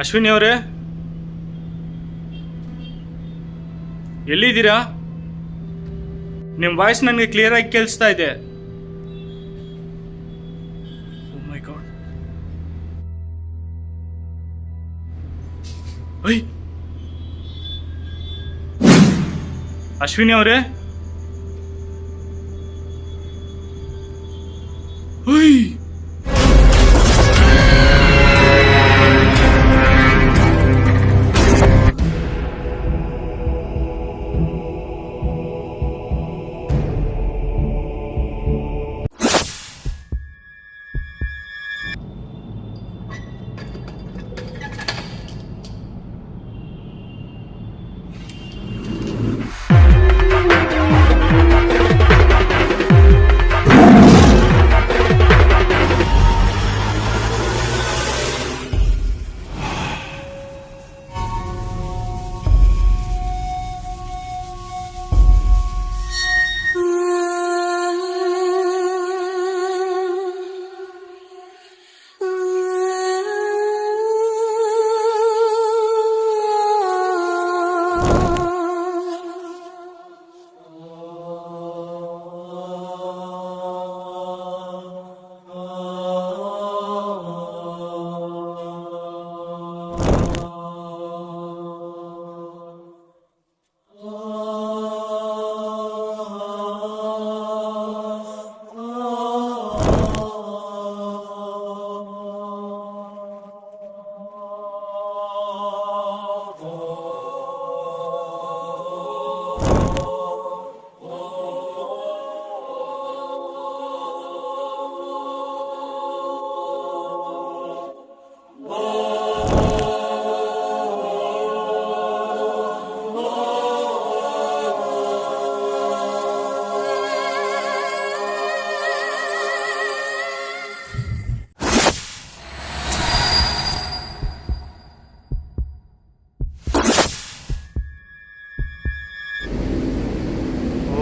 ಅಶ್ವಿನಿ ಅವರೇ, ಎಲ್ಲಿದ್ದೀರಾ? ನಿಮ್ಮ ವಾಯ್ಸ್ ನನಗೆ ಕ್ಲಿಯರ್ ಆಗಿ ಕೇಳಿಸ್ತಾ ಇದೆ. ಓ ಮೈ ಗಾಡ್. ಅಶ್ವಿನಿ ಅವರೇ,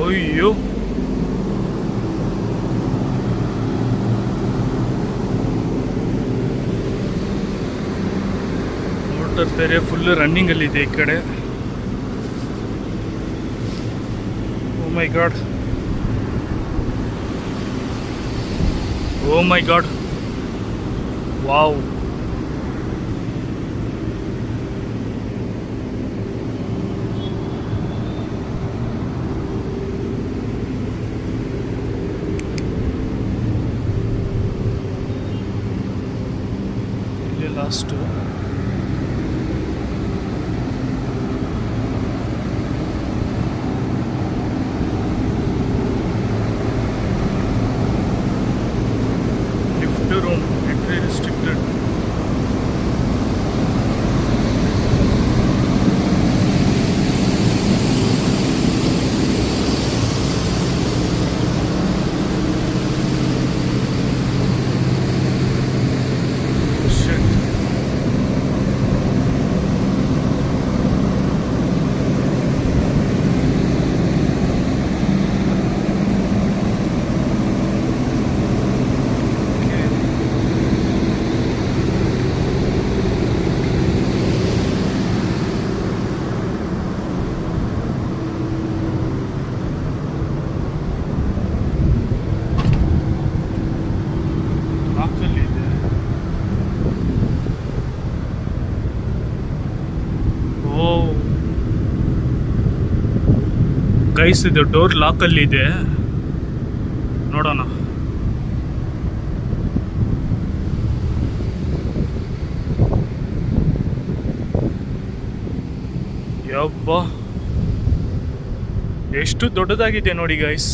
ಅಯ್ಯೋ, ಮೋಟರ್ ಬೇರೆ ಫುಲ್ ರನ್ನಿಂಗ್ ಅಲ್ಲಿ ಇದೆ ಈ ಕಡೆ. Oh my god, oh my god, wow. Last lift room, entry restricted. Guys, ಇದು ಡೋರ್ ಲಾಕಲ್ಲಿ ಇದೆ, ನೋಡೋಣ. ಯಬ್ಬಾ, ಎಷ್ಟು ದೊಡ್ಡದಾಗಿದೆ ನೋಡಿ ಗೈಸ್.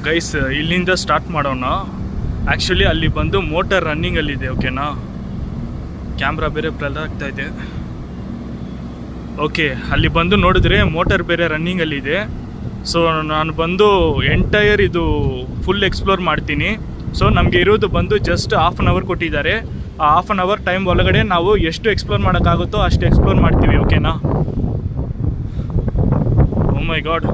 ಗೈಸ್ ಇಲ್ಲಿಂದ ಸ್ಟಾರ್ಟ್ ಮಾಡೋಣ. ಆ್ಯಕ್ಚುಲಿ ಅಲ್ಲಿ ಬಂದು ಮೋಟರ್ ರನ್ನಿಂಗಲ್ಲಿದೆ, ಓಕೆನಾ. ಕ್ಯಾಮ್ರಾ ಬೇರೆ ಬ್ಲರ್ ಆಗ್ತಾ ಇದೆ. ಓಕೆ, ಅಲ್ಲಿ ಬಂದು ನೋಡಿದ್ರೆ ಮೋಟರ್ ಬೇರೆ ರನ್ನಿಂಗಲ್ಲಿದೆ. ಸೊ ನಾನು ಬಂದು ಎಂಟೈರ್ ಇದು ಫುಲ್ ಎಕ್ಸ್ಪ್ಲೋರ್ ಮಾಡ್ತೀನಿ. ಸೊ ನಮಗೆ ಇರೋದು ಬಂದು ಜಸ್ಟ್ ಹಾಫ್ ಆನ್ ಅವರ್ ಕೊಟ್ಟಿದ್ದಾರೆ. ಆ ಹಾಫ್ ಆನ್ ಅವರ್ ಟೈಮ್ ಒಳಗಡೆ ನಾವು ಎಷ್ಟು ಎಕ್ಸ್ಪ್ಲೋರ್ ಮಾಡೋಕ್ಕಾಗುತ್ತೋ ಅಷ್ಟು ಎಕ್ಸ್ಪ್ಲೋರ್ ಮಾಡ್ತೀವಿ, ಓಕೆನಾ. ಓ my god.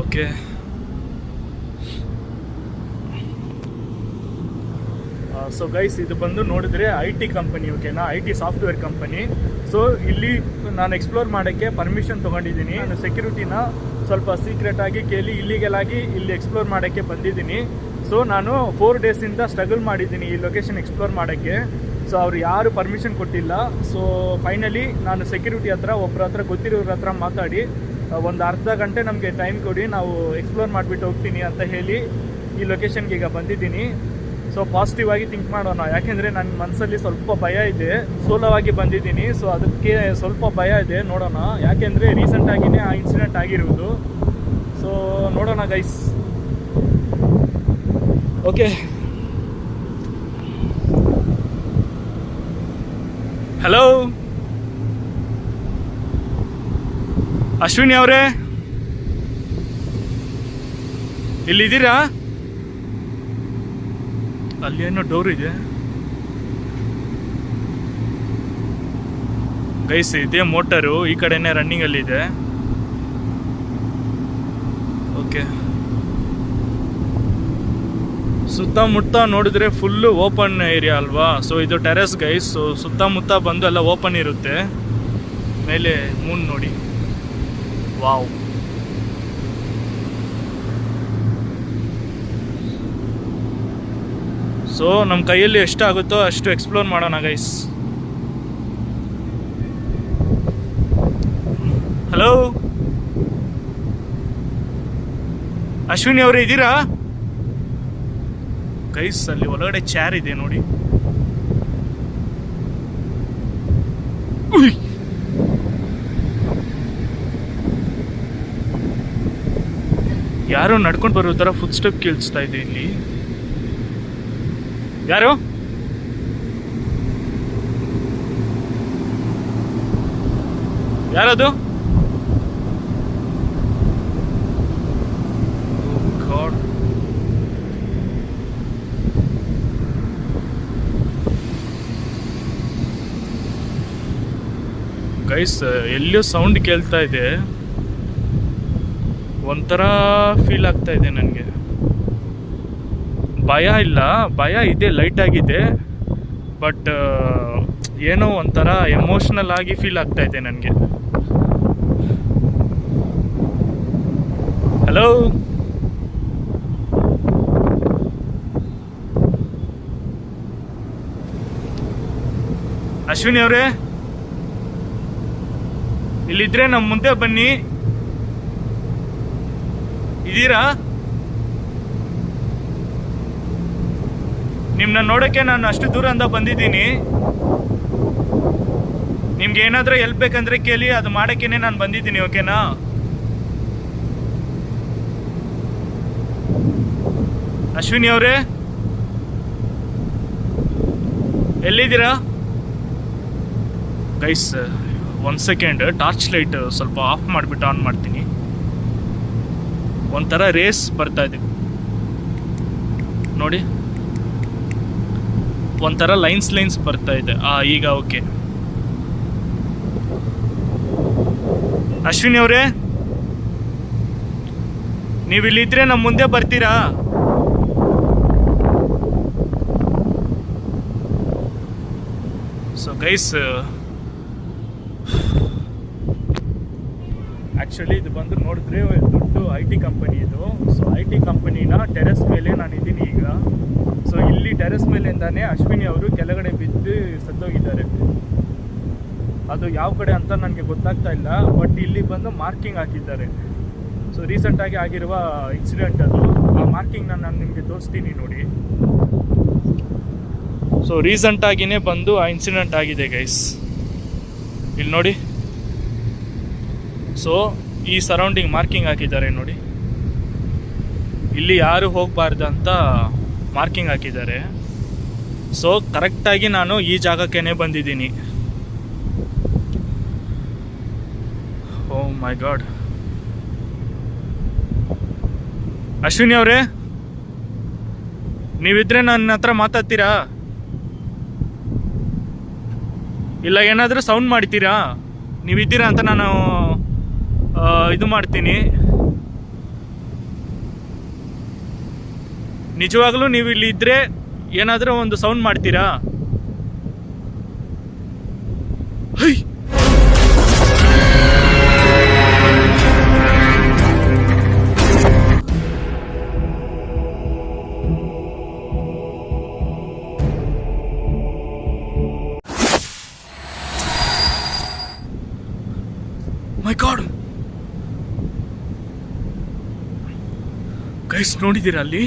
Okay, so guys ಇದು ಬಂದು ನೋಡಿದ್ರೆ IT ಕಂಪನಿ, ಓಕೆನಾ. IT software company. ಸೊ ಇಲ್ಲಿ ನಾನು ಎಕ್ಸ್ಪ್ಲೋರ್ ಮಾಡೋಕ್ಕೆ ಪರ್ಮಿಷನ್ ತೊಗೊಂಡಿದ್ದೀನಿ. ನಾನು ಸೆಕ್ಯೂರಿಟಿನ ಸ್ವಲ್ಪ ಸೀಕ್ರೆಟ್ ಆಗಿ ಕೇಳಿ ಇಲ್ಲಿಗೆಲಾಗಿ ಇಲ್ಲಿ ಎಕ್ಸ್ಪ್ಲೋರ್ ಮಾಡೋಕ್ಕೆ ಬಂದಿದ್ದೀನಿ. ಸೊ ನಾನು 4 ಡೇಸಿಂದ ಸ್ಟ್ರಗಲ್ ಮಾಡಿದ್ದೀನಿ ಈ ಲೊಕೇಶನ್ ಎಕ್ಸ್ಪ್ಲೋರ್ ಮಾಡೋಕ್ಕೆ. ಸೊ ಅವ್ರು ಯಾರು ಪರ್ಮಿಷನ್ ಕೊಟ್ಟಿಲ್ಲ. ಸೊ ಫೈನಲಿ ನಾನು ಸೆಕ್ಯೂರಿಟಿ ಹತ್ರ ಒಬ್ಬರ ಹತ್ರ ಗೊತ್ತಿರೋರ ಹತ್ರ ಮಾತಾಡಿ ಒಂದು ಅರ್ಧ ಗಂಟೆ ನಮಗೆ ಟೈಮ್ ಕೊಡಿ, ನಾವು ಎಕ್ಸ್ಪ್ಲೋರ್ ಮಾಡಿಬಿಟ್ಟು ಹೋಗ್ತೀನಿ ಅಂತ ಹೇಳಿ ಈ ಲೊಕೇಶನ್ಗೆ ಈಗ ಬಂದಿದ್ದೀನಿ. ಸೊ ಪಾಸಿಟಿವ್ ಆಗಿ ಥಿಂಕ್ ಮಾಡೋಣ, ಯಾಕೆಂದರೆ ನನ್ನ ಮನಸ್ಸಲ್ಲಿ ಸ್ವಲ್ಪ ಭಯ ಇದೆ. ಸೋಲವಾಗಿ ಬಂದಿದ್ದೀನಿ, ಸೊ ಅದಕ್ಕೆ ಸ್ವಲ್ಪ ಭಯ ಇದೆ. ನೋಡೋಣ, ಯಾಕೆಂದರೆ ರೀಸೆಂಟಾಗಿಯೇ ಆ ಇನ್ಸಿಡೆಂಟ್ ಆಗಿರುವುದು. ಸೊ ನೋಡೋಣ ಗೈಸ್. ಓಕೆ, ಹಲೋ ಅಶ್ವಿನಿ ಅವರೇ, ಇಲ್ಲಿದ್ದೀರಾ? ಅಲ್ಲಿ ಏನೋ ಡೋರ್ ಇದೆ ಗೈಸ್. ಇದೇ ಮೋಟರು ಈ ಕಡೆನೇ ರನ್ನಿಂಗಲ್ಲಿದೆ. ಓಕೆ, ಸುತ್ತಮುತ್ತ ನೋಡಿದ್ರೆ ಫುಲ್ಲು ಓಪನ್ ಏರಿಯಾ ಅಲ್ವಾ. ಸೊ ಇದು ಟೆರೆಸ್ ಗೈಸ್. ಸೊ ಸುತ್ತಮುತ್ತ ಬಂದು ಎಲ್ಲ ಓಪನ್ ಇರುತ್ತೆ. ಮೇಲೆ ಮೂನ್ ನೋಡಿ, ವಾವ್. ಸೊ ನಮ್ಮ ಕೈಯಲ್ಲಿ ಎಷ್ಟಾಗುತ್ತೋ ಅಷ್ಟು ಎಕ್ಸ್ಪ್ಲೋರ್ ಮಾಡೋಣ ಗೈಸ್. ಹಲೋ ಅಶ್ವಿನಿ ಅವರೇ, ಇದ್ದೀರಾ? ಗೈಸ್ ಅಲ್ಲಿ ಒಳಗಡೆ ಚೇರ್ ಇದೆ ನೋಡಿ. ಯಾರೋ ನಡ್ಕೊಂಡು ಬರೋ ಥರ ಫುಟ್ ಸ್ಟೆಪ್ ಕೇಳಿಸ್ತಾ ಇದೆ ಇಲ್ಲಿ. ಯಾರು? ಯಾರದು? ಗಾಡ್. ಗೈಸ್ ಎಲ್ಲೋ ಸೌಂಡ್ ಕೇಳ್ತಾ ಇದೆ, ಒಂಥರ ಫೀಲ್ ಆಗ್ತಾ ಇದೆ ನನಗೆ. ಭಯ ಇಲ್ಲ, ಭಯ ಇದೆ, ಲೈಟ್ ಆಗಿದೆ, ಬಟ್ ಏನೋ ಒಂಥರ ಎಮೋಷ್ನಲ್ ಆಗಿ ಫೀಲ್ ಆಗ್ತಾ ಇದೆ ನನಗೆ. ಹಲೋ ಅಶ್ವಿನಿ ಅವರೇ, ಇಲ್ಲಿದ್ರೆ ನಮ್ಮ ಮುಂದೆ ಬನ್ನಿ. ಇದ್ದೀರಾ? ನಿಮ್ಮನ್ನ ನೋಡೋಕ್ಕೆ ನಾನು ಅಷ್ಟು ದೂರದಿಂದ ಬಂದಿದ್ದೀನಿ. ನಿಮ್ಗೆ ಏನಾದರೂ ಹೆಲ್ಪ್ ಬೇಕಂದ್ರೆ ಕೇಳಿ, ಅದು ಮಾಡೋಕ್ಕೇನೆ ನಾನು ಬಂದಿದ್ದೀನಿ, ಓಕೆನಾ. ಅಶ್ವಿನಿ ಅವರೇ, ಎಲ್ಲಿದ್ದೀರಾ? ಗೈಸ್ ಒಂದು ಸೆಕೆಂಡ್, ಟಾರ್ಚ್ ಲೈಟ್ ಸ್ವಲ್ಪ ಆಫ್ ಮಾಡಿಬಿಟ್ಟು ಆನ್ ಮಾಡ್ತೀನಿ. ಒಂಥರ ರೇಸ್ ಬರ್ತಾ ಇದೆ ನೋಡಿ, ಒಂಥರ ಲೈನ್ಸ್ ಬರ್ತಾ ಇದೆ. ಈಗ ಓಕೆ. ಅಶ್ವಿನಿ ಅವರೇ, ನೀವು ಇಲ್ಲಿದ್ರೆ ನಮ್ಮ ಮುಂದೆ ಬರ್ತೀರಾ? ಸೊ ಗೈಸ್, ಆ್ಯಕ್ಚುಲಿ ಇದು ಬಂದು ನೋಡಿದ್ರೆ ದೊಡ್ಡ IT ಕಂಪನಿ ಇದು. ಸೊ IT ಕಂಪನಿನ ಟೆರೆಸ್ ಮೇಲೆ ನಾನು ಇದ್ದೀನಿ ಈಗ. ಸೊ ಇಲ್ಲಿ ಟೆರೆಸ್ ಮೇಲಿಂದಾನೆ ಅಶ್ವಿನಿ ಅವರು ಕೆಳಗಡೆ ಬಿದ್ದು ಸತ್ತೋಗಿದ್ದಾರೆ. ಅದು ಯಾವ ಕಡೆ ಅಂತ ನನಗೆ ಗೊತ್ತಾಗ್ತಾ ಇಲ್ಲ, ಬಟ್ ಇಲ್ಲಿ ಬಂದು ಮಾರ್ಕಿಂಗ್ ಹಾಕಿದ್ದಾರೆ. ಸೊ ರೀಸೆಂಟಾಗಿ ಆಗಿರುವ ಇನ್ಸಿಡೆಂಟ್ ಅದು. ಆ ಮಾರ್ಕಿಂಗ್ನ ನಾನು ನಿಮಗೆ ತೋರಿಸ್ತೀನಿ ನೋಡಿ. ಸೊ ರೀಸೆಂಟಾಗಿಯೇ ಬಂದು ಆ ಇನ್ಸಿಡೆಂಟ್ ಆಗಿದೆ ಗೈಸ್. ಇಲ್ಲಿ ನೋಡಿ, ಸೊ ಈ ಸರೌಂಡಿಂಗ್ ಮಾರ್ಕಿಂಗ್ ಹಾಕಿದ್ದಾರೆ ನೋಡಿ, ಇಲ್ಲಿ ಯಾರು ಹೋಗಬಾರ್ದು ಅಂತ ಮಾರ್ಕಿಂಗ್ ಹಾಕಿದ್ದಾರೆ. ಸೊ ಕರೆಕ್ಟಾಗಿ ನಾನು ಈ ಜಾಗಕ್ಕೇ ಬಂದಿದ್ದೀನಿ. ಓ ಮೈ ಗಾಡ್. ಅಶ್ವಿನಿ ಅವರೇ, ನೀವಿದ್ರೆ ನನ್ನ ಹತ್ರ ಮಾತಾಡ್ತೀರಾ? ಇಲ್ಲ ಏನಾದರೂ ಸೌಂಡ್ ಮಾಡ್ತೀರಾ? ನೀವಿದ್ದೀರಾ ಅಂತ ನಾನು ಇದು ಮಾಡ್ತೀನಿ. ನಿಜವಾಗ್ಲೂ ನೀವು ಇಲ್ಲಿ ಇದ್ರೆ ಏನಾದರೂ ಒಂದು ಸೌಂಡ್ ಮಾಡ್ತೀರಾ? ಹೈ, ಮೈ ಗಾಡ್ ಗೈಸ್, ನೋಡಿದ್ದೀರಾ ಅಲ್ಲಿ?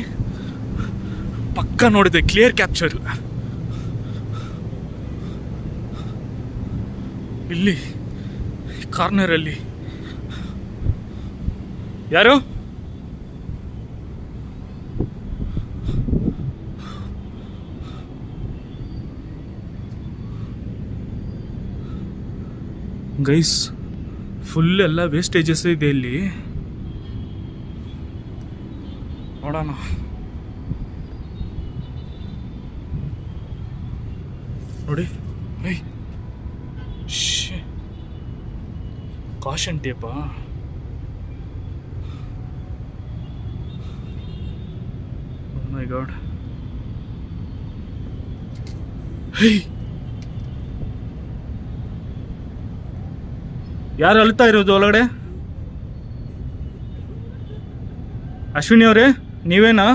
ಪಕ್ಕ ನೋಡಿದೆ, ಕ್ಲಿಯರ್ ಕ್ಯಾಪ್ಚರ್. ಇಲ್ಲಿ ಕಾರ್ನರಲ್ಲಿ ಯಾರು? ಗೈಸ್, ಫುಲ್ ಎಲ್ಲ ವೇಸ್ಟೇಜಸ್ ಇದೆ ಇಲ್ಲಿ. ನೋಡೋಣ. ನೋಡಿ, ಕಾಷನ್ ಟೇಪಾ? O my god. ಯಾರು ಅಳ್ತಾ ಇರೋದು ಒಳಗಡೆ? ಅಶ್ವಿನಿ ಅವರೇ, ನೀವೇನಾ?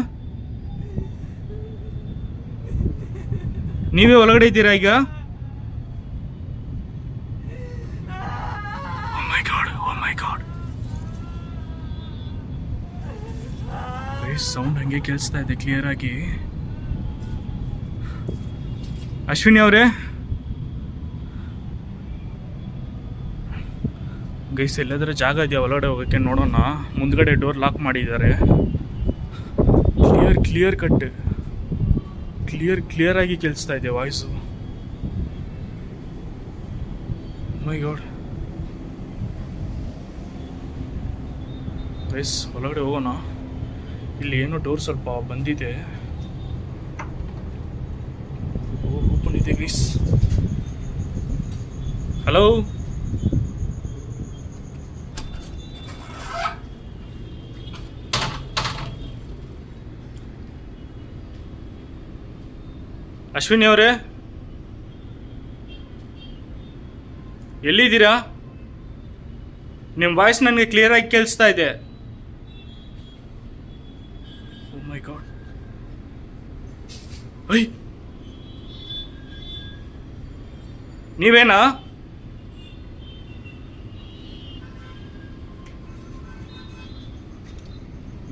ನೀವೇ ಒಳಗಡೆ ಇದ್ದೀರಾ ಈಗ? ಓ my god, oh my god. Sound ಹಂಗೆ ಕೇಳಿಸ್ತಾ ಇದೆ ಕ್ಲಿಯರ್ ಆಗಿ. ಅಶ್ವಿನಿ ಅವರೇ, ಗೈಸ್ ಎಲ್ಲಾದರೂ ಜಾಗ ಇದೆಯಾ ಒಳಗಡೆ ಹೋಗೋಕ್ಕೆ? ನೋಡೋಣ. ಮುಂದ್ಗಡೆ ಡೋರ್ ಲಾಕ್ ಮಾಡಿದ್ದಾರೆ. ಕ್ಲಿಯರ್ ಕಟ್, ಕ್ಲಿಯರ್ ಆಗಿ ಕೇಳಿಸ್ತಾ ಇದೆ ವಾಯ್ಸು. ಮೈ ಗಾಡ್. ಗೈಸ್ ಒಳಗಡೆ ಹೋಗೋಣ. ಇಲ್ಲಿ ಏನೋ ಡೋರ್ ಸ್ವಲ್ಪ ಬಂದಿದೆ. ಓಪನ್ ಇದೆ ಗೈಸ್. ಹಲೋ, ಅಶ್ವಿನಿ ಅವರೇ, ಎಲ್ಲಿದ್ದೀರಾ? ನಿಮ್ಮ ವಾಯ್ಸ್ ನನಗೆ ಕ್ಲಿಯರ್ ಆಗಿ ಕೇಳಿಸ್ತಾ ಇದೆ. ಓ my god. I, ನೀವೇನಾ?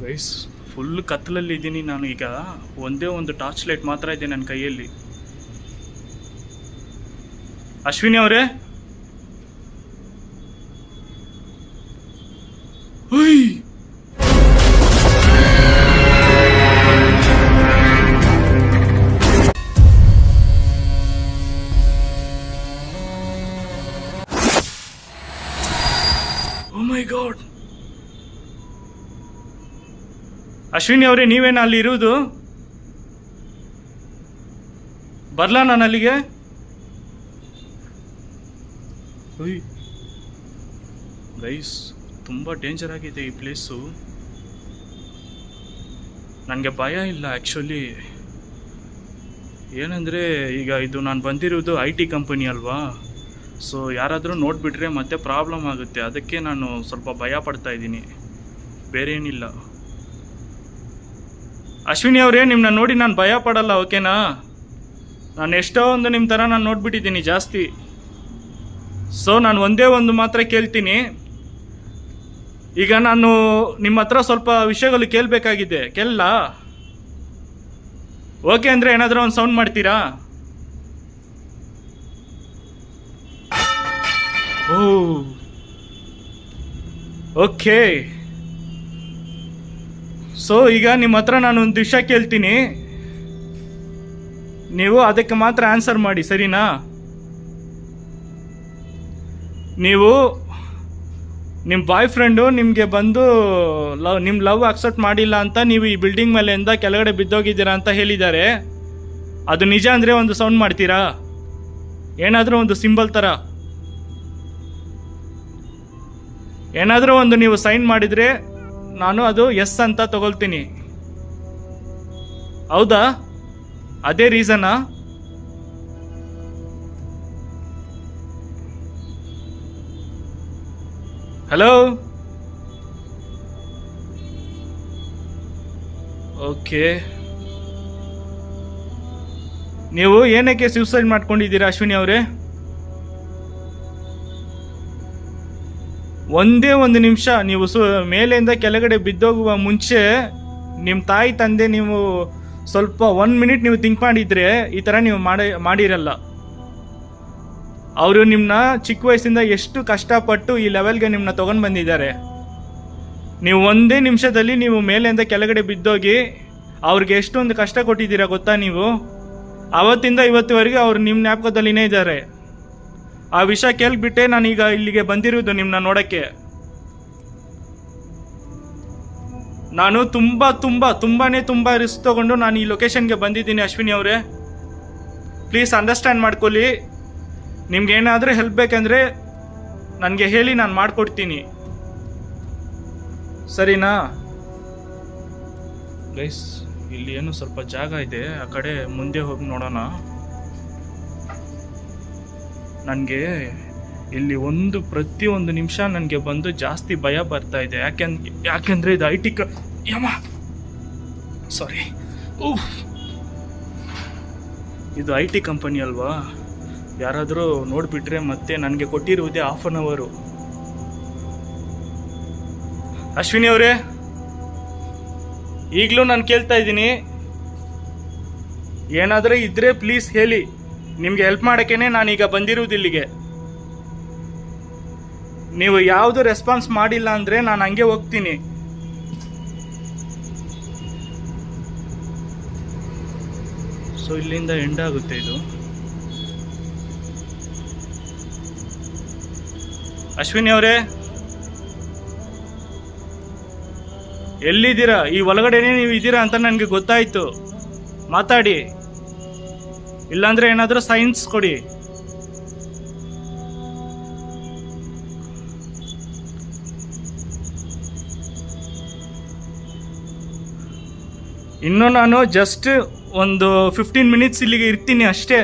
Guys full ಕತ್ತಲಲ್ಲಿ ಇದ್ದೀನಿ ನಾನು ಈಗ. ಒಂದೇ ಒಂದು ಟಾರ್ಚ್ ಲೈಟ್ ಮಾತ್ರ ಇದೆ ನನ್ನ ಕೈಯಲ್ಲಿ. ಅಶ್ವಿನಿ ಅವರೇ, ಓ ಮೈ ಗಾಡ್. ಅಶ್ವಿನಿ ಅವರೇ, ನೀವೇನ ಅಲ್ಲಿ ಇರುವುದು? ಬರ್ಲಾ ನಾನು ಅಲ್ಲಿಗೆ? ಗೈಸ್ ತುಂಬ ಡೇಂಜರ್ ಆಗಿದೆ ಈ ಪ್ಲೇಸು. ನನಗೆ ಭಯ ಇಲ್ಲ ಆ್ಯಕ್ಚುಲಿ. ಏನಂದರೆ ಈಗ ಇದು ನಾನು ಬಂದಿರೋದು IT ಕಂಪನಿ ಅಲ್ವಾ. ಸೊ ಯಾರಾದರೂ ನೋಡಿಬಿಟ್ರೆ ಮತ್ತೆ ಪ್ರಾಬ್ಲಮ್ ಆಗುತ್ತೆ. ಅದಕ್ಕೆ ನಾನು ಸ್ವಲ್ಪ ಭಯ ಪಡ್ತಾ ಇದ್ದೀನಿ, ಬೇರೆ ಏನಿಲ್ಲ. ಅಶ್ವಿನಿ ಅವರೇ, ನಿಮ್ಮನ್ನ ನೋಡಿ ನಾನು ಭಯ ಪಡಲ್ಲ, ಓಕೆನಾ? ನಾನು ಎಷ್ಟೋ ಒಂದು ನಿಮ್ಮ ಥರ ನಾನು ನೋಡ್ಬಿಟ್ಟಿದ್ದೀನಿ ಜಾಸ್ತಿ. ಸೊ ನಾನು ಒಂದೇ ಒಂದು ಮಾತ್ರ ಕೇಳ್ತೀನಿ. ಈಗ ನಾನು ನಿಮ್ಮ ಹತ್ರ ಸ್ವಲ್ಪ ವಿಷಯಗಳು ಕೇಳಬೇಕಾಗಿದೆ, ಕೇಳಲ್ಲ? ಓಕೆ ಅಂದರೆ ಏನಾದರೂ ಒಂದು ಸೌಂಡ್ ಮಾಡ್ತೀರಾ? ಓ ಓಕೆ, ಸೊ ಈಗ ನಿಮ್ಮ ಹತ್ರ ನಾನು ಒಂದು ವಿಷಯ ಕೇಳ್ತೀನಿ, ನೀವು ಅದಕ್ಕೆ ಮಾತ್ರ ಆನ್ಸರ್ ಮಾಡಿ, ಸರಿನಾ? ನೀವು ನಿಮ್ಮ ಬಾಯ್ ಫ್ರೆಂಡು ನಿಮಗೆ ಬಂದು ನಿಮ್ಮ ಲವ್ ಅಕ್ಸೆಪ್ಟ್ ಮಾಡಿಲ್ಲ ಅಂತ ನೀವು ಈ ಬಿಲ್ಡಿಂಗ್ ಮೇಲೆಯಿಂದ ಕೆಳಗಡೆ ಬಿದ್ದೋಗಿದ್ದೀರಾ ಅಂತ ಹೇಳಿದ್ದಾರೆ. ಅದು ನಿಜ ಅಂದರೆ ಒಂದು ಸೌಂಡ್ ಮಾಡ್ತೀರಾ? ಏನಾದರೂ ಒಂದು ಸಿಂಬಲ್ ಥರ ಏನಾದರೂ ಒಂದು ನೀವು ಸೈನ್ ಮಾಡಿದರೆ ನಾನು ಅದು ಎಸ್ ಅಂತ ತಗೊಳ್ತೀನಿ. ಹೌದಾ? ಅದೇ ರೀಸನಾ? Hello, okay. ನೀವು ಏನಕ್ಕೆ ಸೂಸೈಡ್ ಮಾಡ್ಕೊಂಡಿದ್ದೀರಾ ಅಶ್ವಿನಿ ಅವರೇ? ಒಂದೇ ಒಂದು ನಿಮಿಷ, ನೀವು ಮೇಲೆಯಿಂದ ಕೆಳಗಡೆ ಬಿದ್ದೋಗುವ ಮುಂಚೆ ನಿಮ್ಮ ತಾಯಿ ತಂದೆ ನೀವು ಸ್ವಲ್ಪ 1 ಮಿನಿಟ್ ನೀವು ಥಿಂಕ್ ಮಾಡಿದರೆ ಈ ಥರ ನೀವು ಮಾಡಿರಲ್ಲ. ಅವರು ನಿಮ್ಮನ್ನ ಚಿಕ್ಕ ವಯಸ್ಸಿಂದ ಎಷ್ಟು ಕಷ್ಟಪಟ್ಟು ಈ ಲೆವೆಲ್ಗೆ ನಿಮ್ಮನ್ನ ತೊಗೊಂಡು ಬಂದಿದ್ದಾರೆ. ನೀವು ಒಂದೇ ನಿಮಿಷದಲ್ಲಿ ನೀವು ಮೇಲೆಯಿಂದ ಕೆಳಗಡೆ ಬಿದ್ದೋಗಿ ಅವ್ರಿಗೆ ಎಷ್ಟೊಂದು ಕಷ್ಟ ಕೊಟ್ಟಿದ್ದೀರಾ ಗೊತ್ತಾ ನೀವು? ಆವತ್ತಿಂದ ಇವತ್ತಿವರೆಗೆ ಅವ್ರು ನಿಮ್ಮ ಜ್ಞಾಪಕದಲ್ಲಿನೇ ಇದ್ದಾರೆ. ಆ ವಿಷಯ ಕೇಳ್ಬಿಟ್ಟೆ ನಾನೀಗ ಇಲ್ಲಿಗೆ ಬಂದಿರೋದು ನಿಮ್ಮನ್ನ ನೋಡೋಕ್ಕೆ. ನಾನು ತುಂಬಾ ರಿಸ್ಕ್ ತೊಗೊಂಡು ನಾನು ಈ ಲೊಕೇಶನ್ಗೆ ಬಂದಿದ್ದೀನಿ ಅಶ್ವಿನಿ ಅವರೇ. ಪ್ಲೀಸ್ ಅಂಡರ್ಸ್ಟ್ಯಾಂಡ್ ಮಾಡ್ಕೊಳ್ಳಿ. ನಿಮ್ಗೆ ಏನಾದರೂ ಹೆಲ್ಪ್ ಬೇಕಂದರೆ ನನಗೆ ಹೇಳಿ, ನಾನು ಮಾಡಿಕೊಡ್ತೀನಿ, ಸರಿನಾ? ಗೈಸ್, ಇಲ್ಲಿ ಏನು ಸ್ವಲ್ಪ ಜಾಗ ಇದೆ, ಆ ಕಡೆ ಮುಂದೆ ಹೋಗಿ ನೋಡೋಣ. ನನಗೆ ಇಲ್ಲಿ ಪ್ರತಿಯೊಂದು ನಿಮಿಷ ನನಗೆ ಬಂದು ಜಾಸ್ತಿ ಭಯ ಬರ್ತಾ ಇದೆ. ಯಾಕೆಂದರೆ ಇದು IT ಸಾರಿ ಇದು IT ಕಂಪನಿ ಅಲ್ವಾ? ಯಾರಾದರೂ ನೋಡಿಬಿಟ್ರೆ ಮತ್ತೆ ನನಗೆ ಕೊಟ್ಟಿರುವುದೇ 1/2 ಅವರ್. ಅಶ್ವಿನಿ ಅವರೇ, ಈಗಲೂ ನಾನು ಕೇಳ್ತಾ ಇದ್ದೀನಿ, ಏನಾದರೂ ಇದ್ದರೆ ಪ್ಲೀಸ್ ಹೇಳಿ. ನಿಮಗೆ ಹೆಲ್ಪ್ ಮಾಡೋಕ್ಕೇ ನಾನೀಗ ಬಂದಿರುವುದು ಇಲ್ಲಿಗೆ. ನೀವು ಯಾವುದು ರೆಸ್ಪಾನ್ಸ್ ಮಾಡಿಲ್ಲ ಅಂದರೆ ನಾನು ಹಂಗೆ ಹೋಗ್ತೀನಿ. ಸೊ ಇಲ್ಲಿಂದ ಎಂಡ್ ಆಗುತ್ತೆ ಇದು. ಅಶ್ವಿನಿ ಅವರೇ, ಎಲ್ಲಿದ್ದೀರಾ? ಈ ಒಳಗಡೆನೇ ನೀವು ಇದ್ದೀರಾ ಅಂತ ನನಗೆ ಗೊತ್ತಾಯ್ತು. ಮಾತಾಡಿ, ಇಲ್ಲಾಂದ್ರೆ ಏನಾದರೂ ಸೈನ್ಸ್ ಕೊಡಿ. ಇನ್ನು ನಾನು ಜಸ್ಟ್ ಒಂದು 15 ಮಿನಿಟ್ಸ್ ಇಲ್ಲಿಗೆ ಇರ್ತೀನಿ ಅಷ್ಟೇ.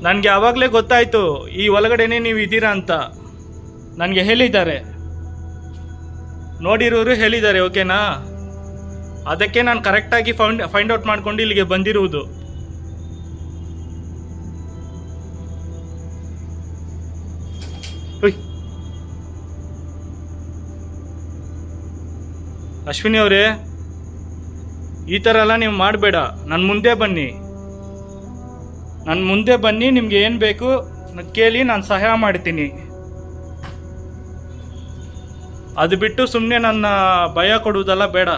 ನನಗೆ ಆವಾಗಲೇ ಗೊತ್ತಾಯ್ತು ಈ ಒಳಗಡೆನೆ ನೀವು ಇದ್ದೀರಾ ಅಂತ. ನನಗೆ ಹೇಳಿದ್ದಾರೆ, ನೋಡಿರೋರು ಹೇಳಿದ್ದಾರೆ, ಓಕೆನಾ? ಅದಕ್ಕೆ ನಾನು ಕರೆಕ್ಟಾಗಿ ಫೈಂಡ್ ಔಟ್ ಮಾಡ್ಕೊಂಡು ಇಲ್ಲಿಗೆ ಬಂದಿರುವುದು. ಅಶ್ವಿನಿ ಅವರೇ, ಈ ಥರ ಎಲ್ಲ ನೀವು ಮಾಡಬೇಡ. ನನ್ನ ಮುಂದೆ ಬನ್ನಿ, ನಿಮ್ಗೆ ಏನು ಬೇಕು ಕೇಳಿ, ನಾನು ಸಹಾಯ ಮಾಡ್ತೀನಿ. ಅದು ಬಿಟ್ಟು ಸುಮ್ಮನೆ ನನ್ನ ಭಯ ಕೊಡುವುದೆಲ್ಲ ಬೇಡ.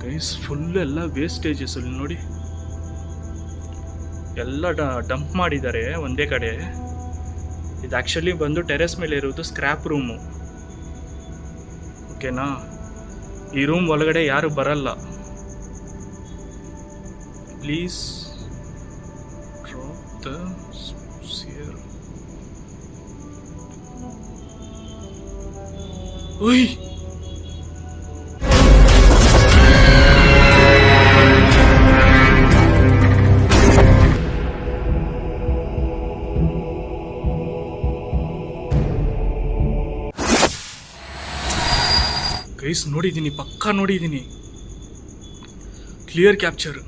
ಗೈಸ್, ಫುಲ್ ಎಲ್ಲ ವೇಸ್ಟೇಜಸ್ ಅಲ್ಲಿ ನೋಡಿ, ಎಲ್ಲ ಡಂಪ್ ಮಾಡಿದ್ದಾರೆ ಒಂದೇ ಕಡೆ. ಇದು ಆ್ಯಕ್ಚುಲಿ ಬಂದು ಟೆರೆಸ್ ಮೇಲೆ ಇರುವುದು ಸ್ಕ್ರ್ಯಾಪ್ ರೂಮು, ಓಕೆನಾ? ಈ ರೂಮ್ ಒಳಗಡೆ ಯಾರು ಬರಲ್ಲ. Please drop the spear. ಓಯ್, ಗೈಸ್, ನೋಡಿದ್ದೀನಿ, ಪಕ್ಕಾ ನೋಡಿದ್ದೀನಿ, ಕ್ಲಿಯರ್ ಕ್ಯಾಪ್ಚರ್.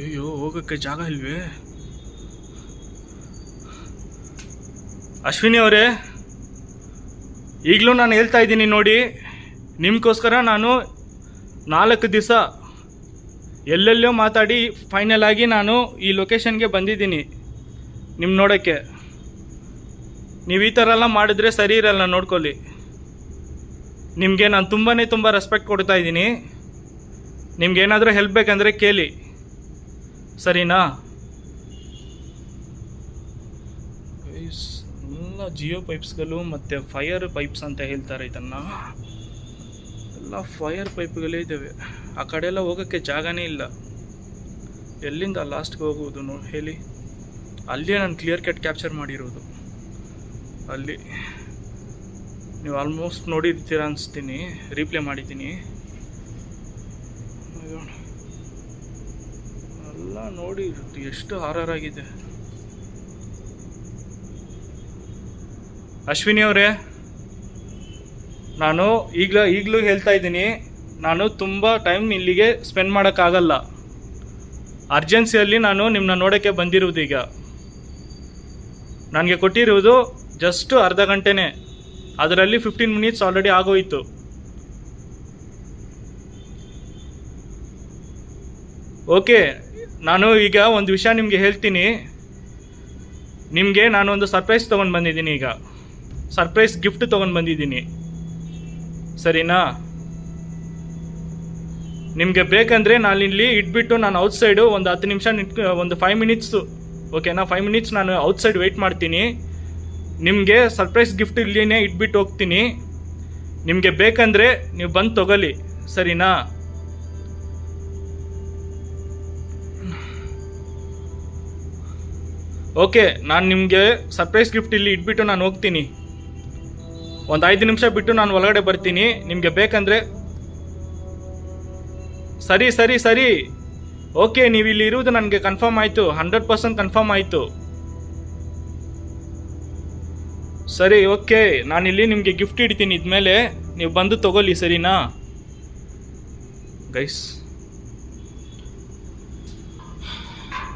ಅಯ್ಯೋ, ಹೋಗಕ್ಕೆ ಜಾಗ ಇಲ್ವೇ? ಅಶ್ವಿನಿ ಅವರೇ, ಈಗಲೂ ನಾನು ಹೇಳ್ತಾ ಇದ್ದೀನಿ ನೋಡಿ, ನಿಮಗೋಸ್ಕರ ನಾನು 4 ದಿವಸ ಎಲ್ಲೆಲ್ಲೋ ಮಾತಾಡಿ ಫೈನಲ್ ಆಗಿ ನಾನು ಈ ಲೊಕೇಶನ್ಗೆ ಬಂದಿದ್ದೀನಿ ನಿಮ್ಮ ನೋಡೋಕ್ಕೆ. ನೀವು ಈ ಥರ ಎಲ್ಲ ಮಾಡಿದ್ರೆ ಸರಿ ಇರಲ್ಲ, ನೋಡ್ಕೊಳ್ಳಿ. ನಿಮಗೆ ನಾನು ತುಂಬ ರೆಸ್ಪೆಕ್ಟ್ ಕೊಡ್ತಾ ಇದ್ದೀನಿ. ನಿಮ್ಗೇನಾದರೂ ಹೆಲ್ಪ್ ಬೇಕಂದರೆ ಕೇಳಿ, ಸರಿನಾ? ಎಲ್ಲ ಜಿಯೋ ಪೈಪ್ಸ್ಗಳು ಮತ್ತು ಫೈರ್ ಪೈಪ್ಸ್ ಅಂತ ಹೇಳ್ತಾರೆ ಇದನ್ನು. ಎಲ್ಲ ಫೈರ್ ಪೈಪ್ಗಳೇ ಇದ್ದಾವೆ. ಆ ಕಡೆ ಎಲ್ಲ ಹೋಗೋಕ್ಕೆ ಜಾಗನೇ ಇಲ್ಲ. ಎಲ್ಲಿಂದ ಲಾಸ್ಟ್ಗೆ ಹೋಗುವುದು ಹೇಳಿ? ಅಲ್ಲೇ ನಾನು ಕ್ಲಿಯರ್ ಕಟ್ ಕ್ಯಾಪ್ಚರ್ ಮಾಡಿರೋದು. ಅಲ್ಲಿ ನೀವು ಆಲ್ಮೋಸ್ಟ್ ನೋಡಿರ್ತೀರ ಅನಿಸ್ತೀನಿ, ರೀಪ್ಲೇ ಮಾಡಿದ್ದೀನಿ. ಎಲ್ಲ ನೋಡಿ ಎಷ್ಟು ಹಾರರ್ ಆಗಿದೆ. ಅಶ್ವಿನಿ ಅವರೇ, ನಾನು ಈಗಲೂ ಹೇಳ್ತಾ ಇದ್ದೀನಿ, ನಾನು ತುಂಬ ಟೈಮ್ ಇಲ್ಲಿಗೆ ಸ್ಪೆಂಡ್ ಮಾಡೋಕ್ಕಾಗಲ್ಲ. ಅರ್ಜೆನ್ಸಿಯಲ್ಲಿ ನಾನು ನಿಮ್ಮನ್ನ ನೋಡೋಕ್ಕೆ ಬಂದಿರುವುದು. ಈಗ ನನಗೆ ಕೊಟ್ಟಿರುವುದು ಜಸ್ಟ್ ಅರ್ಧ ಗಂಟೆನೇ, ಅದರಲ್ಲಿ 15 ಮಿನಿಟ್ಸ್ ಆಲ್ರೆಡಿ ಆಗೋಯಿತು. ಓಕೆ, ನಾನು ಈಗ ಒಂದು ವಿಷಯ ನಿಮಗೆ ಹೇಳ್ತೀನಿ. ನಿಮಗೆ ನಾನು ಒಂದು ಸರ್ಪ್ರೈಸ್ ತೊಗೊಂಡು ಬಂದಿದ್ದೀನಿ. ಈಗ ಸರ್ಪ್ರೈಸ್ ಗಿಫ್ಟ್ ತೊಗೊಂಡು ಬಂದಿದ್ದೀನಿ, ಸರಿನಾ? ನಿಮಗೆ ಬೇಕಂದರೆ ನಾನು ಇಲ್ಲಿ ಇಟ್ಬಿಟ್ಟು ನಾನು ಔಟ್ಸೈಡು ಒಂದು 10 ನಿಮಿಷ ಒಂದು 5 ಮಿನಿಟ್ಸು, ಓಕೆನಾ? 5 ಮಿನಿಟ್ಸ್ ನಾನು ಔಟ್ಸೈಡ್ ವೆಯ್ಟ್ ಮಾಡ್ತೀನಿ. ನಿಮಗೆ ಸರ್ಪ್ರೈಸ್ ಗಿಫ್ಟ್ ಇಲ್ಲಿನೇ ಇಟ್ಬಿಟ್ಟು ಹೋಗ್ತೀನಿ. ನಿಮಗೆ ಬೇಕಂದರೆ ನೀವು ಬಂದು ತೊಗೊಳ್ಳಿ, ಸರಿನಾ? ಓಕೆ, ನಾನು ನಿಮಗೆ ಸರ್ಪ್ರೈಸ್ ಗಿಫ್ಟ್ ಇಲ್ಲಿ ಇಟ್ಬಿಟ್ಟು ನಾನು ಹೋಗ್ತೀನಿ. ಒಂದು 5 ನಿಮಿಷ ಬಿಟ್ಟು ನಾನು ಒಳಗಡೆ ಬರ್ತೀನಿ. ನಿಮಗೆ ಬೇಕಂದರೆ ಸರಿ ಓಕೆ, ನೀವು ಇಲ್ಲಿ ಇರುವುದು ನನಗೆ ಕನ್ಫರ್ಮ್ ಆಯಿತು, 100% ಕನ್ಫರ್ಮ್ ಆಯಿತು. ಸರಿ, ಓಕೆ, ನಾನಿಲ್ಲಿ ನಿಮಗೆ ಗಿಫ್ಟ್ ಇಡ್ತೀನಿ. ಇದ್ಮೇಲೆ ನೀವು ಬಂದು ತಗೊಳ್ಳಿ, ಸರಿನಾ? ಗೈಸ್,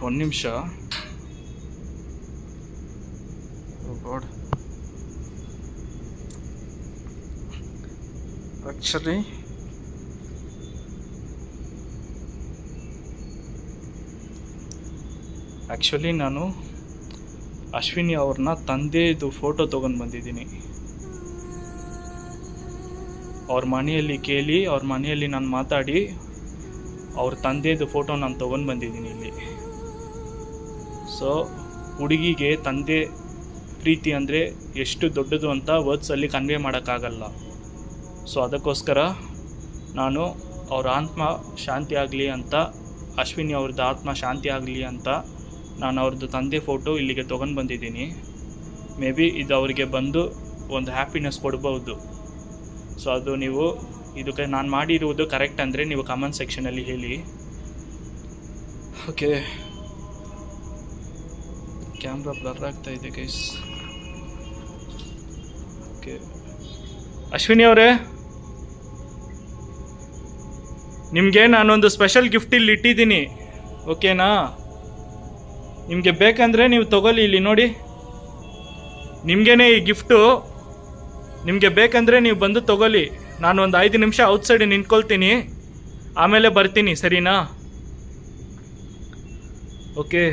ಒಂದು ನಿಮಿಷ. ಆ್ಯಕ್ಚುಲಿ ನಾನು ಅಶ್ವಿನಿ ಅವ್ರನ್ನ ತಂದೆದು ಫೋಟೋ ತೊಗೊಂಡು ಬಂದಿದ್ದೀನಿ. ಅವ್ರ ಮನೆಯಲ್ಲಿ ಕೇಳಿ, ಅವ್ರ ಮನೆಯಲ್ಲಿ ನಾನು ಮಾತಾಡಿ ಅವ್ರ ತಂದೆದು ಫೋಟೋ ನಾನು ತೊಗೊಂಡು ಬಂದಿದ್ದೀನಿ ಇಲ್ಲಿ. ಸೊ ಹುಡುಗಿಗೆ ತಂದೆ ಪ್ರೀತಿ ಅಂದರೆ ಎಷ್ಟು ದೊಡ್ಡದು ಅಂತ ವರ್ಡ್ಸಲ್ಲಿ ಕನ್ವೆ ಮಾಡೋಕ್ಕಾಗಲ್ಲ. ಸೊ ಅದಕ್ಕೋಸ್ಕರ ನಾನು ಅವ್ರ ಆತ್ಮ ಶಾಂತಿ ಆಗಲಿ ಅಂತ, ಅಶ್ವಿನಿ ಅವ್ರದ್ದು ಆತ್ಮ ಶಾಂತಿ ಆಗಲಿ ಅಂತ ನಾನು ಅವ್ರದ್ದು ತಂದೆ ಫೋಟೋ ಇಲ್ಲಿಗೆ ತೊಗೊಂಡು ಬಂದಿದ್ದೀನಿ. ಮೇ ಬಿ ಇದು ಅವರಿಗೆ ಬಂದು ಒಂದು ಹ್ಯಾಪಿನೆಸ್ ಕೊಡ್ಬೋದು. ಸೊ ಅದು ನೀವು ಇದಕ್ಕೆ ನಾನು ಮಾಡಿರುವುದು ಕರೆಕ್ಟ್ ಅಂದರೆ ನೀವು ಕಮೆಂಟ್ ಸೆಕ್ಷನಲ್ಲಿ ಹೇಳಿ. ಓಕೆ, ಕ್ಯಾಮ್ರಾ ಬ್ಲರ್ ಆಗ್ತಾ ಇದೆ ಗೈಸ್. ಓಕೆ, ಅಶ್ವಿನಿ ಅವರೇ, ನಿಮಗೆ ನಾನೊಂದು ಸ್ಪೆಷಲ್ ಗಿಫ್ಟ್ ಇಲ್ಲಿ ಇಟ್ಟಿದ್ದೀನಿ, ಓಕೆನಾ? ನಿಮಗೆ ಬೇಕಂದರೆ ನೀವು ತಗೊಳ್ಳಿ, ಇಲ್ಲಿ ನೋಡಿ, ನಿಮಗೇನೆ ಈ ಗಿಫ್ಟು. ನಿಮಗೆ ಬೇಕಂದರೆ ನೀವು ಬಂದು ತಗೊಳ್ಳಿ. ನಾನು ಒಂದು 5 ನಿಮಿಷ ಔಟ್ಸೈಡ್ ನಿಂತ್ಕೊಳ್ತೀನಿ, ಆಮೇಲೆ ಬರ್ತೀನಿ, ಸರಿನಾ? ಓಕೆ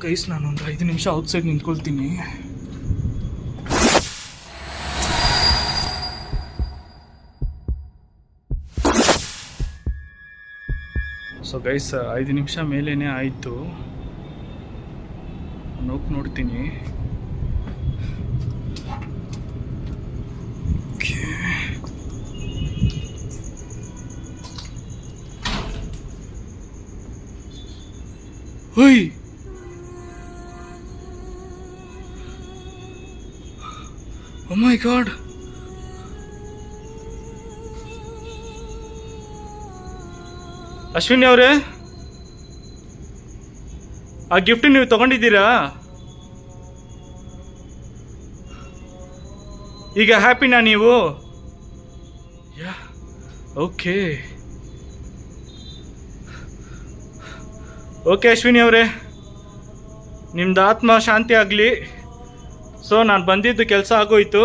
ಗೈಸ್, ನಾನೊಂದು 5 ನಿಮಿಷ ಔಟ್ಸೈಡ್ ನಿಂತ್ಕೊಳ್ತೀನಿ. ಸೊ ಗೈಸ್, 5 ನಿಮಿಷ ಮೇಲೇ ಆಯಿತು. ನೋಡ್ತೀನಿ. ಓಯ್, ಓ ಮೈ ಗಾಡ್, ಅಶ್ವಿನಿ ಅವರೇ, ಆ ಗಿಫ್ಟ್ ನೀವು ತಗೊಂಡಿದ್ದೀರಾ? ಈಗ ಹ್ಯಾಪಿನಾ ನೀವು? ಯಾ, ಓಕೆ ಅಶ್ವಿನಿ ಅವರೇ, ನಿಮ್ದು ಆತ್ಮ ಶಾಂತಿ ಆಗಲಿ. ಸೊ ನಾನು ಬಂದಿದ್ದು ಕೆಲಸ ಆಗೋಯ್ತು.